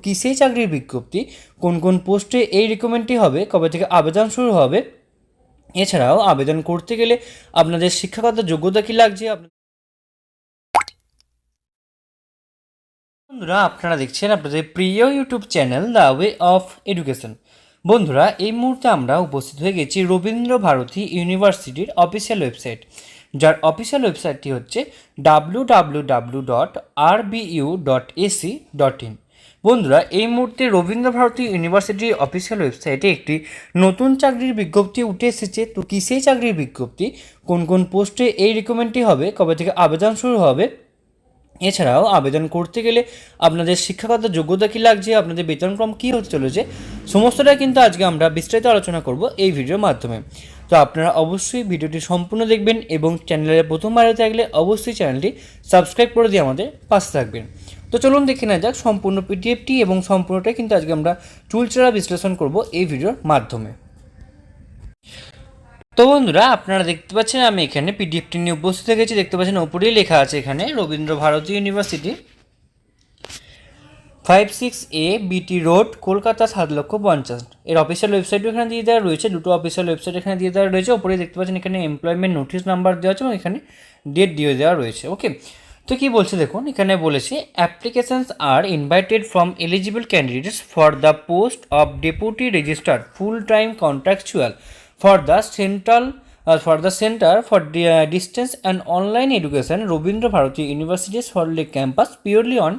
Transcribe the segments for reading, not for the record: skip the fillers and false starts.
কিসেই চাকরির বিজ্ঞপ্তি, কোন কোন পোস্টে এই রিক্রুটমেন্টটি হবে, কবে থেকে আবেদন শুরু হবে, এছাড়াও আবেদন করতে গেলে আপনাদের শিক্ষাগত যোগ্যতা কী লাগছে। বন্ধুরা আপনারা দেখছেন আপনাদের প্রিয় YouTube channel the way of education. বন্ধুরা এই মুহূর্তে আমরা উপস্থিত হয়ে গেছি রবীন্দ্র ভারতী ইউনিভার্সিটির অফিসিয়াল ওয়েবসাইট, যার অফিসিয়াল ওয়েবসাইটটি হচ্ছে www.rbu.ac.in। বন্ধুরা এই মুহূর্তে রবীন্দ্র ভারতী ইউনিভার্সিটির অফিসিয়াল ওয়েবসাইটে একটি নতুন চাকরির বিজ্ঞপ্তি উঠে এসেছে। তো কিসেই চাকরির বিজ্ঞপ্তি, কোন কোন পোস্টে এই রিক্রুটমেন্টটি হবে, কবে থেকে আবেদন শুরু হবে, এছাড়াও আবেদন করতে গেলে আপনাদের শিক্ষাগত যোগ্যতা কী লাগছে, আপনাদের বেতনক্রম কী হতে চলেছে, সমস্তটাই কিন্তু আজকে আমরা বিস্তারিত আলোচনা করব এই ভিডিওর মাধ্যমে। তো আপনারা অবশ্যই ভিডিওটি সম্পূর্ণ দেখবেন এবং চ্যানেলে প্রথমবার থাকলে অবশ্যই চ্যানেলটি সাবস্ক্রাইব করে দিয়ে আমাদের পাশে থাকবেন। তো চলুন দেখে নেওয়া যাক সম্পূর্ণ পিডিএফটি, এবং সম্পূর্ণটাই কিন্তু আজকে আমরা চুলচেরা বিশ্লেষণ করব এই ভিডিওর মাধ্যমে। তো বন্ধুরা আপনারা দেখতে পাচ্ছেন আমি এখানে পিডিএফটি নিয়ে উপস্থিত হয়ে গেছি। দেখতে পাচ্ছেন ওপরেই লেখা আছে এখানে Rabindra Bharati university 56A BT road, Kolkata 7,50,000। এর অফিসিয়াল ওয়েবসাইটও এখানে দিয়ে দেওয়া রয়েছে, দুটো অফিসিয়াল ওয়েবসাইট এখানে দিয়ে দেওয়া রয়েছে। ওপরে দেখতে পাচ্ছেন এখানে এমপ্লয়মেন্ট নোটিশ নাম্বার দেওয়া আছে এবং এখানে ডেট দিয়ে দেওয়া রয়েছে। ওকে, তো কী বলছে দেখুন, এখানে বলেছে applications are invited from eligible candidates for the post of deputy registered full time contractual for the Center for Distance and Online Education, Rabindra Bharati University Salt Lake Campus, purely on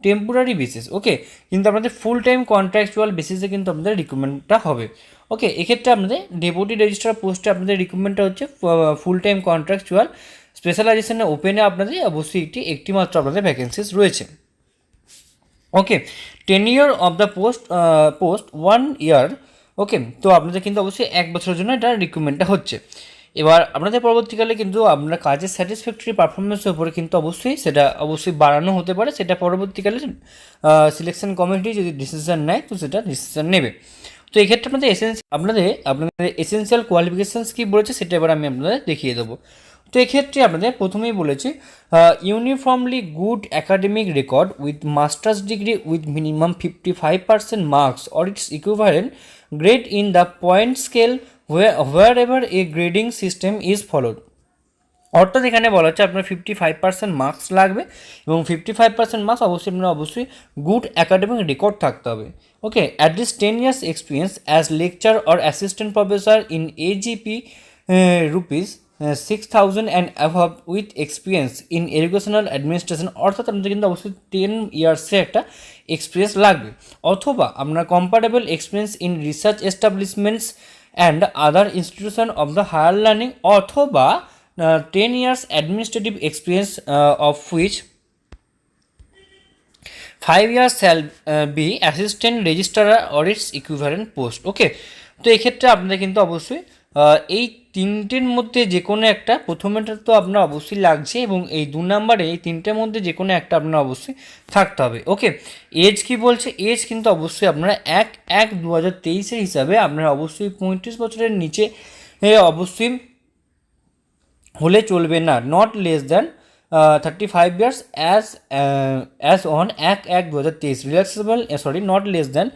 temporary basis. Okay, কিন্তু আপনাদের ফুল time contractual বেসিসে কিন্তু আপনাদের রিক্রুটমেন্টটা হবে। ওকে, এক্ষেত্রে আপনাদের deputy registrar পোস্টে আপনাদের রিক্রুটমেন্টটা হচ্ছে ফুল টাইম কন্ট্রাকচুয়াল। স্পেশালাইজেশনে ওপেনে আপনাদের অবশ্যই একটি মাত্র আপনাদের ভ্যাকেন্সিস রয়েছে। Okay, tenure of the post 1 year। Okay, তো আপনাদের কিন্তু অবশ্যই 1 বছরের জন্য এটা রিক্রুটমেন্টটা হচ্ছে। এবার আপনাদের পরবর্তীকালে কিন্তু আপনার কাজের স্যাটিসফ্যাক্টরি পারফরমেন্সের উপরে কিন্তু অবশ্যই বাড়ানো হতে পারে। সেটা পরবর্তীকালে সিলেকশন কমিটি যদি ডিসিশন নেয় তো সেটা ডিসিশন নেবে। তো এক্ষেত্রে আপনাদের এসেনশিয়াল কোয়ালিফিকেশানস কী বলেছে সেটা এবার আমি আপনাদের দেখিয়ে দেবো। তো এক্ষেত্রে আপনাদের প্রথমেই বলেছি uniformly good academic record with masters degree with minimum 55% marks or its equivalent grade in the point scale where ever A grading system is followed. অর্থাৎ এখানে বলা হচ্ছে আপনার 55% মার্কস লাগবে এবং 55% মার্কস অবশ্যই গুড অ্যাকাডেমিক রেকর্ড থাকতে হবে। Okay, at least 10 years experience as lecture or assistant professor in AGP rupees 6,000 and above with experience in educational administration. অর্থাৎ আপনাদের কিন্তু অবশ্যই 10 yearsের একটা এক্সপিরিয়েন্স লাগবে, অথবা আপনার comparable experience in research establishments and other institution of the higher learning, অথবা 10 years administrative experience of which 5 years shall be assistant registrar or its equivalent post. ওকে, তো এক্ষেত্রে আপনাদের কিন্তু অবশ্যই এই তিনটের মধ্যে যে কোনো একটা, প্রথমেটা তো আপনার অবশ্যই লাগছে এবং এই 2 নম্বরে এই তিনটের মধ্যে যে কোনো একটা আপনার অবশ্যই থাকতে হবে। ওকে, এজ কি বলছে, এজ কিন্তু অবশ্যই আপনারা 1/1/2023 হিসাবে আপনারা অবশ্যই 35 বছরের নিচে অবশ্যই হলে চলবে না, not less than 35 years as on 1/1/2023 relaxable not less than.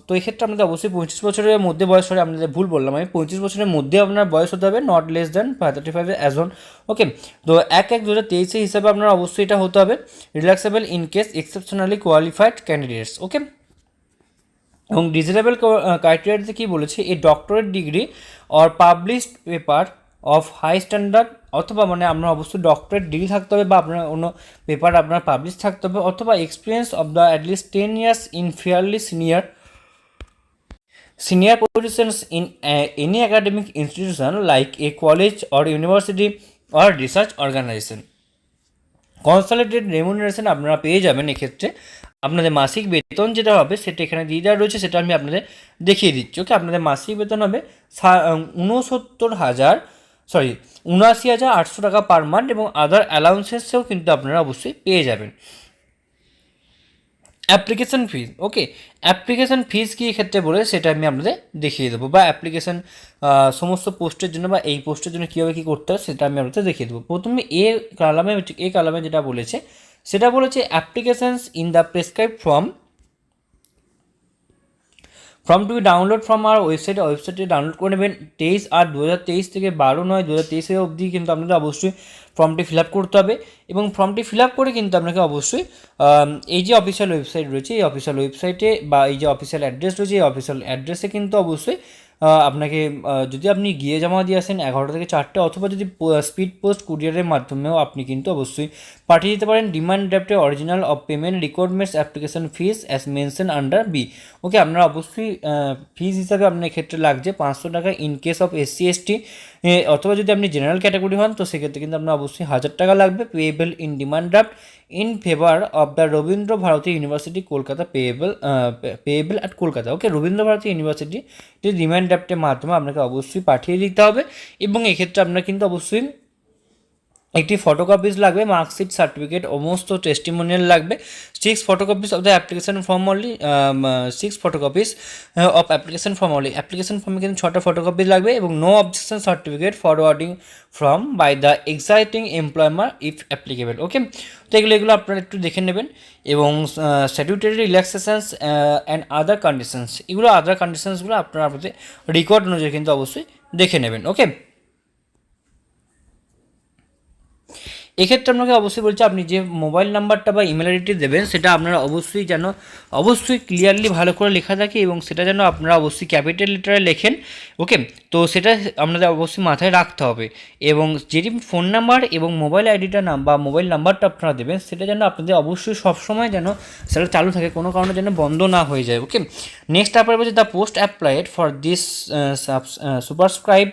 তো এক্ষেত্রে আপনাদের অবশ্যই 35 বছরের মধ্যে বয়স, আপনাদের ভুল বললাম আমি, 35 বছরের মধ্যে আপনার বয়স হতে হবে, not less than 35 as on. Okay, তো 1/1/2023 হিসাবে আপনার অবশ্যই এটা হতে হবে, relaxable in case exceptionally qualified candidates. Okay, এবং ডিজারেবল ক্রাইটেরিয়াতে কী বলেছে, a doctorate degree or published paper of high standard, অথবা আপনার অবশ্যই ডক্টরেট ডিগ্রি থাকতে হবে বা আপনার কোনো পেপার আপনার পাবলিশ থাকতে হবে, অথবা experience of the at least 10 years in fairly senior positions in any academic institution like a college or university or research organisation. Consulted remuneration আপনারা পেয়ে যাবেন। এক্ষেত্রে আপনাদের মাসিক বেতন যেটা হবে সেটা এখানে দিয়ে দেওয়া রয়েছে, সেটা আমি আপনাদের দেখিয়ে দিচ্ছি। ওকে, আপনাদের মাসিক বেতন হবে 79,800 টাকা পার মান্থ, এবং আদার অ্যালাউন্সেসেও কিন্তু আপনারা অবশ্যই পেয়ে যাবেন। অ্যাপ্লিকেশন ফিজ, ওকে, অ্যাপ্লিকেশন ফিজ কী ক্ষেত্রে বলে সেটা আমি আপনাদের দেখিয়ে দেবো, বা অ্যাপ্লিকেশন সমস্ত পোস্টের জন্য বা এই পোস্টের জন্য কীভাবে কী করতে হবে সেটা আমি আপনাদের দেখিয়ে দেবো। প্রথমে এ কালামে যেটা বলেছে সেটা বলেছে applications in the prescribe form form to be download from our ওয়েবসাইটে ডাউনলোড করে নেবেন। 23/8/2023 থেকে 12/9/2023 অবধি কিন্তু আপনাদের অবশ্যই ফর্মটি ফিল আপ করতে হবে, এবং ফর্মটি ফিল আপ করে কিন্তু আপনাকে অবশ্যই এই যে অফিসিয়াল ওয়েবসাইট রয়েছে এই অফিসিয়াল ওয়েবসাইটে বা এই যে অফিসিয়াল অ্যাড্রেস রয়েছে এই অফিসিয়াল অ্যাড্রেসে কিন্তু অবশ্যই আপনাকে যদি আপনি গিয়ে জমা দিয়ে আসেন 11টা থেকে 4টে, অথবা যদি স্পিড পোস্ট কুরিয়ারের মাধ্যমেও আপনি কিন্তু অবশ্যই পাঠিয়ে দিতে পারেন। ডিমান্ড ড্রাফটে original of payment requirements application fees as mention under B. Okay, আপনারা অবশ্যই ফিস হিসাবে আপনার ক্ষেত্রে লাগছে 500 টাকা ইন কেস অফ SC/ST, অথবা যদি আপনি জেনারেল ক্যাটাগরি হন তো সেক্ষেত্রে কিন্তু আপনার অবশ্যই 1000 টাকা লাগবে। Payable in demand draft in favour of the Rabindra Bharati university Kolkata, payable at Kolkata. Okay, Rabindra Bharati university demand ড্রাফটের মাধ্যমে আপনাকে অবশ্যই পাঠিয়ে দিতে হবে, এবং এক্ষেত্রে আপনার কিন্তু অবশ্যই একটি ফটোকপিস লাগবে, মার্কশিট, সার্টিফিকেট, সমস্ত টেস্টিমোনিয়াল লাগবে। 6 photocopies of the application form only, 6 photocopies of application form only. Application ফর্মে কিন্তু 6টা ফটোকপি লাগবে, এবং no objection certificate forwarding from by the exciting employer if applicable. Okay, তো এগুলো আপনারা একটু দেখে নেবেন, এবং statutory relaxations and other conditions, এগুলো আদার কন্ডিশনসগুলো আপনারা আপনাদের রেকর্ড অনুযায়ী কিন্তু অবশ্যই দেখে নেবেন। ওকে, এক্ষেত্রে আপনাকে অবশ্যই বলছি আপনি যে মোবাইল নাম্বারটা বা ইমেল আইডিটি দেবেন সেটা আপনারা অবশ্যই যেন অবশ্যই ক্লিয়ারলি ভালো করে লেখা থাকে, এবং সেটা যেন আপনারা অবশ্যই ক্যাপিটাল লেটারে লেখেন। ওকে, তো সেটা আপনাদের অবশ্যই মাথায় রাখতে হবে, এবং যেটি ফোন নাম্বার এবং মোবাইল আইডিটা বা মোবাইল নাম্বারটা আপনারা দেবেন সেটা যেন আপনাদের অবশ্যই সবসময় যেন সেটা চালু থাকে, কোনো কারণে যেন বন্ধ না হয়ে যায়। ওকে, নেক্সট আপনার বলছে the post applied for this superscribe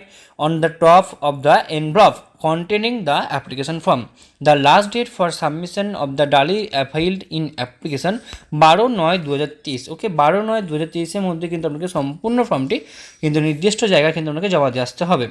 on the top of the envelope containing the application form. The last date for submission of the daily filed in application 12/9/2023। ওকে, 12/9/2023 মধ্যে কিন্তু আপনাকে সম্পূর্ণ ফর্মটি কিন্তু নির্দিষ্ট জায়গায় কিন্তু আপনাকে জমা দিয়ে আসতে হবে,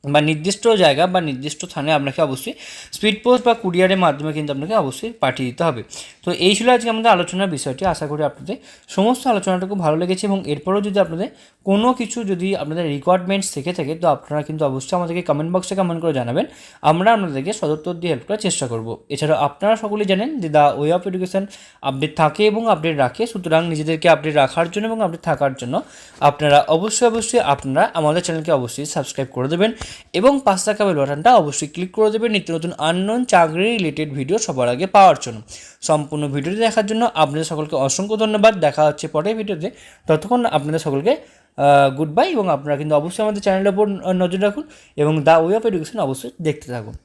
বা নির্দিষ্ট জায়গা বা নির্দিষ্ট স্থানে আপনাকে অবশ্যই স্পিড পোস্ট বা কুরিয়ারের মাধ্যমে কিন্তু আপনাকে অবশ্যই পাঠিয়ে দিতে হবে। তো এই ছিল আজকে আমাদের আলোচনার বিষয়টি। আশা করি আপনাদের সমস্ত আলোচনাটা খুব ভালো লেগেছে, এবং এরপরেও যদি আপনাদের কোনো কিছু যদি আপনাদের রিকোয়ারমেন্টস থেকে থাকে তো আপনারা কিন্তু অবশ্যই আমাদেরকে কমেন্ট বক্সে কমেন্ট করে জানাবেন, আমরা আপনাদেরকে সদুত্তর দিয়ে হেল্প করার চেষ্টা করব। এছাড়াও আপনারা সকলেই জানেন যে the way of education update থাকে এবং আপডেট রাখে, সুতরাং নিজেদেরকে আপডেট রাখার জন্য এবং আপডেট থাকার জন্য আপনারা অবশ্যই আপনারা আমাদের চ্যানেলকে অবশ্যই সাবস্ক্রাইব করে দেবেন, এবং পাশে থাকা বেল বাটনটা অবশ্যই ক্লিক করে দেবেন নিত্য নতুন আননোন চাকরি রিলেটেড ভিডিও সবার আগে পাওয়ার জন্য। সম্পূর্ণ ভিডিওটি দেখার জন্য আপনাদের সকলকে অসংখ্য ধন্যবাদ। দেখা হচ্ছে পরের ভিডিওতে, ততক্ষণ আপনাদের সকলকে গুড বাই, এবং আপনারা কিন্তু অবশ্যই আমাদের চ্যানেলের উপর নজর রাখুন এবং দ্য ওয়ে অফ এডুকেশন অবশ্যই দেখতে থাকুন।